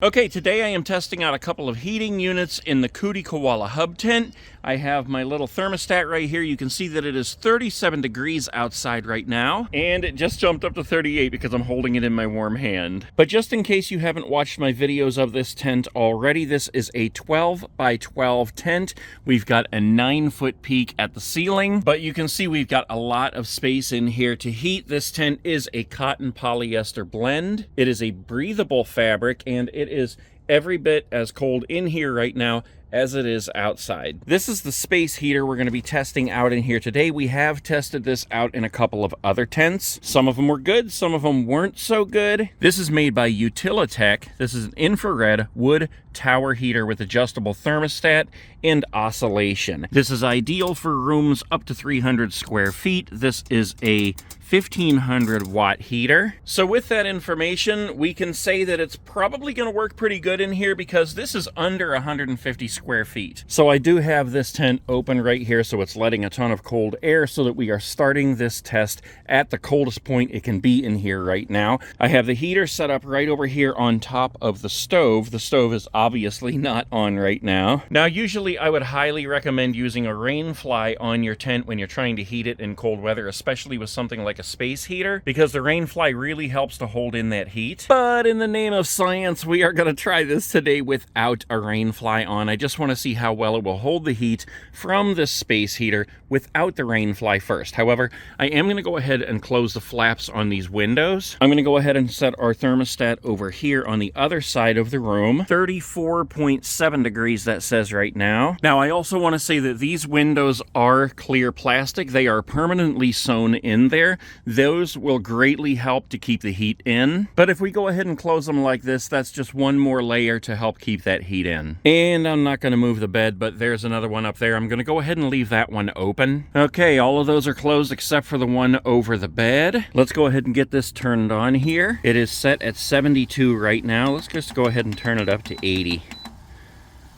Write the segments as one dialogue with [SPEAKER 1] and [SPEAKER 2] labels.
[SPEAKER 1] Okay, today I am testing out a couple of heating units in the COODY KOALA hub tent. I have my little thermostat right here. You can see that it is 37 degrees outside right now, and it just jumped up to 38 because I'm holding it in my warm hand. But just in case you haven't watched my videos of this tent already, this is a 12 by 12 tent. We've got a 9-foot peak at the ceiling, but you can see we've got a lot of space in here to heat. This tent is a cotton polyester blend. It is a breathable fabric, and it is every bit as cold in here right now as it is outside. This is the space heater we're going to be testing out in here today. We have tested this out in a couple of other tents. Some of them were good, some of them weren't so good. This is made by Utilitech. This is an infrared wood tower heater with adjustable thermostat and oscillation. This is ideal for rooms up to 300 square feet. This is a 1500 watt heater. So with that information, we can say that it's probably going to work pretty good in here because this is under 150 square feet. So I do have this tent open right here, so it's letting a ton of cold air so that we are starting this test at the coldest point it can be in here right now. I have the heater set up right over here on top of the stove. The stove is obviously not on right now. Now, usually I would highly recommend using a rain fly on your tent when you're trying to heat it in cold weather, especially with something like a space heater, because the rain fly really helps to hold in that heat. But in the name of science, we are going to try this today without a rain fly on. I just want to see how well it will hold the heat from this space heater without the rain fly first. However, I am going to go ahead and close the flaps on these windows. I'm going to go ahead and set our thermostat over here on the other side of the room. 34.7 degrees that says right now. Now, I also want to say that these windows are clear plastic. They are permanently sewn in there. Those will greatly help to keep the heat in. But if we go ahead and close them like this, that's just one more layer to help keep that heat in. And I'm not going to move the bed, but there's another one up there. I'm going to go ahead and leave that one open. Okay, all of those are closed except for the one over the bed. Let's go ahead and get this turned on here. It is set at 72 right now. Let's just go ahead and turn it up to 80.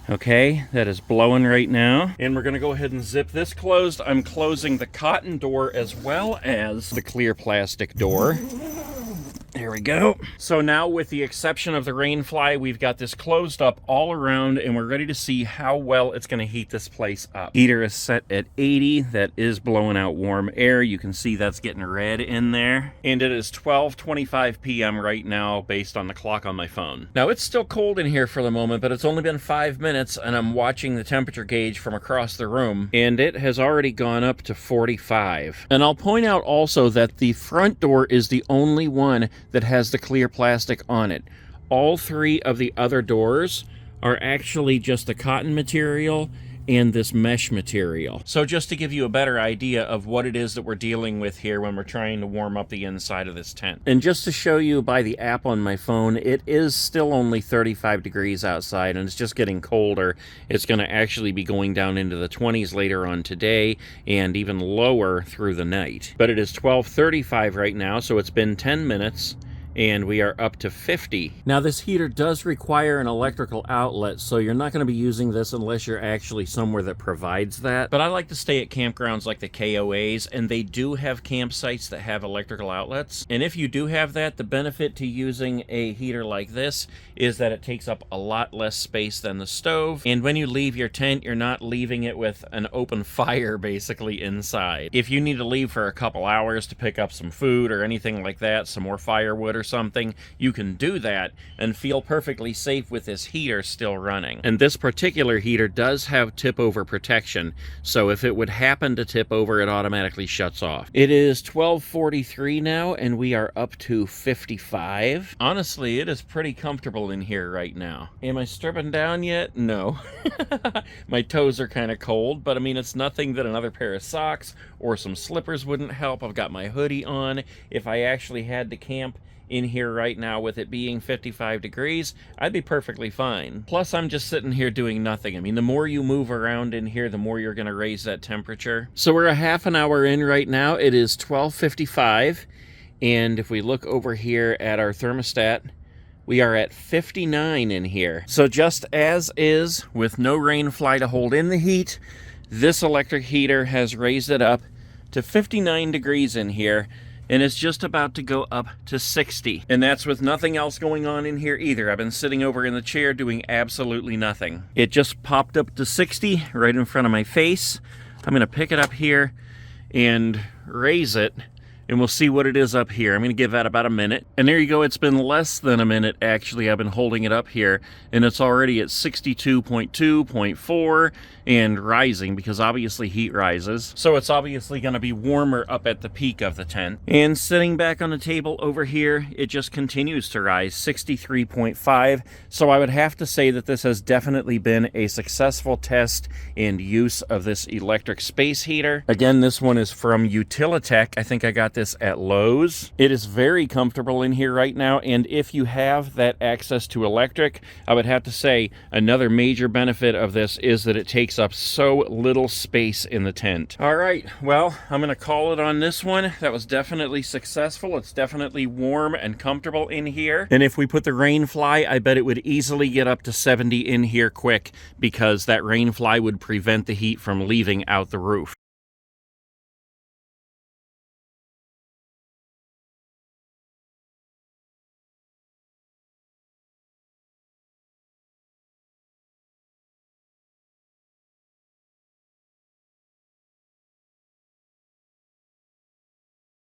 [SPEAKER 1] Okay, that is blowing right now. And we're gonna go ahead and zip this closed. I'm closing the cotton door as well as the clear plastic door. There we go. So now, with the exception of the rain fly, we've got this closed up all around, and we're ready to see how well it's going to heat this place up. Heater is set at 80. That is blowing out warm air. You can see that's getting red in there. And it is 12:25 p.m. right now based on the clock on my phone. Now, it's still cold in here for the moment, but it's only been 5 minutes, and I'm watching the temperature gauge from across the room, and it has already gone up to 45. And I'll point out also that the front door is the only one that has the clear plastic on it. All three of the other doors are actually just the cotton material and this mesh material. So just to give you a better idea of what it is that we're dealing with here when we're trying to warm up the inside of this tent. And just to show you by the app on my phone, it is still only 35 degrees outside, and it's just getting colder. It's going to actually be going down into the 20s later on today and even lower through the night. But it is 12:35 right now, so it's been 10 minutes. And we are up to 50. Now, this heater does require an electrical outlet, so you're not going to be using this unless you're actually somewhere that provides that. But I like to stay at campgrounds like the KOAs, and they do have campsites that have electrical outlets. And if you do have that, the benefit to using a heater like this is that it takes up a lot less space than the stove. And when you leave your tent, you're not leaving it with an open fire basically inside. If you need to leave for a couple hours to pick up some food or anything like that, some more firewood or something, you can do that and feel perfectly safe with this heater still running. And this particular heater does have tip over protection, so if it would happen to tip over, it automatically shuts off. It is 12:43 now, and we are up to 55. Honestly, it is pretty comfortable in here right now. Am I stripping down yet? No. My toes are kind of cold, but I mean, it's nothing that another pair of socks or some slippers wouldn't help. I've got my hoodie on. If I actually had to camp in here right now with it being 55 degrees, I'd be perfectly fine. Plus, I'm just sitting here doing nothing. I mean, the more you move around in here, the more you're going to raise that temperature. So we're a half an hour in right now. It is 12:55, and if we look over here at our thermostat, we are at 59 in here. So just as is, with no rain fly to hold in the heat, this electric heater has raised it up to 59 degrees in here. and it's just about to go up to 60. And that's with nothing else going on in here either. I've been sitting over in the chair doing absolutely nothing. It just popped up to 60 right in front of my face. I'm going to pick it up here and raise it, and we'll see what it is up here. I'm going to give that about a minute. And there you go. It's been less than a minute, actually. I've been holding it up here, and it's already at 62.2.4 and rising, because obviously heat rises. So it's obviously going to be warmer up at the peak of the tent. And sitting back on the table over here, it just continues to rise, 63.5. So I would have to say that this has definitely been a successful test and use of this electric space heater. Again, this one is from Utilitech. I think I got this at Lowe's. It is very comfortable in here right now, and if you have that access to electric, I would have to say another major benefit of this is that it takes up so little space in the tent. All right, well, I'm gonna call it on this one. That was definitely successful. It's definitely warm and comfortable in here, and if we put the rain fly, I bet it would easily get up to 70 in here quick, because that rain fly would prevent the heat from leaving out the roof.